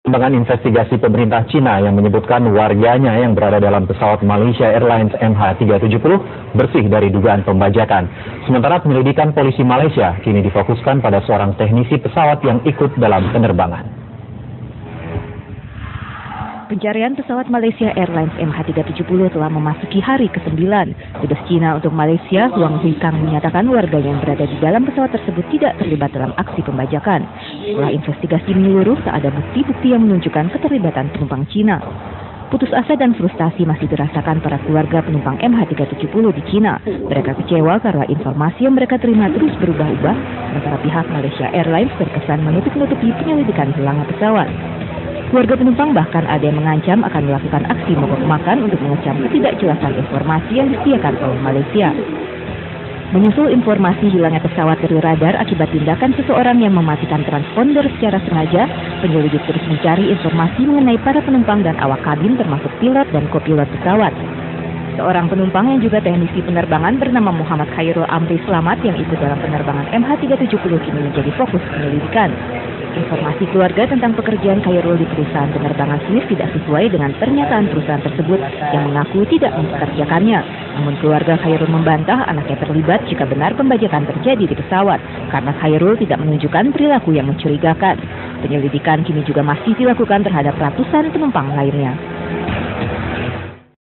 Perkembangan investigasi pemerintah Cina yang menyebutkan warganya yang berada dalam pesawat Malaysia Airlines MH370 bersih dari dugaan pembajakan. Sementara penyelidikan polisi Malaysia kini difokuskan pada seorang teknisi pesawat yang ikut dalam penerbangan. Pencarian pesawat Malaysia Airlines MH370 telah memasuki hari ke-9. Dubes Cina untuk Malaysia, Wang Huikang, menyatakan warga yang berada di dalam pesawat tersebut tidak terlibat dalam aksi pembajakan. Setelah investigasi menyeluruh, tak ada bukti-bukti yang menunjukkan keterlibatan penumpang Cina. Putus asa dan frustasi masih dirasakan para keluarga penumpang MH370 di Cina. Mereka kecewa karena informasi yang mereka terima terus berubah-ubah, sementara pihak Malaysia Airlines terkesan menutup-nutupi penyelidikan hilangnya pesawat. Keluarga penumpang bahkan ada yang mengancam akan melakukan aksi mogok makan untuk mengecam ketidakjelasan informasi yang disediakan oleh Malaysia. Menyusul informasi hilangnya pesawat dari radar akibat tindakan seseorang yang mematikan transponder secara sengaja, penyelidik terus mencari informasi mengenai para penumpang dan awak kabin termasuk pilot dan kopilot pesawat. Seorang penumpang yang juga teknisi penerbangan bernama Muhammad Khairul Amri Slamat yang ikut dalam penerbangan MH370 kini menjadi fokus penyelidikan. Informasi keluarga tentang pekerjaan Khairul di perusahaan penerbangan Swiss tidak sesuai dengan pernyataan perusahaan tersebut yang mengaku tidak mempekerjakannya. Namun keluarga Khairul membantah anaknya terlibat jika benar pembajakan terjadi di pesawat, karena Khairul tidak menunjukkan perilaku yang mencurigakan. Penyelidikan kini juga masih dilakukan terhadap ratusan penumpang lainnya.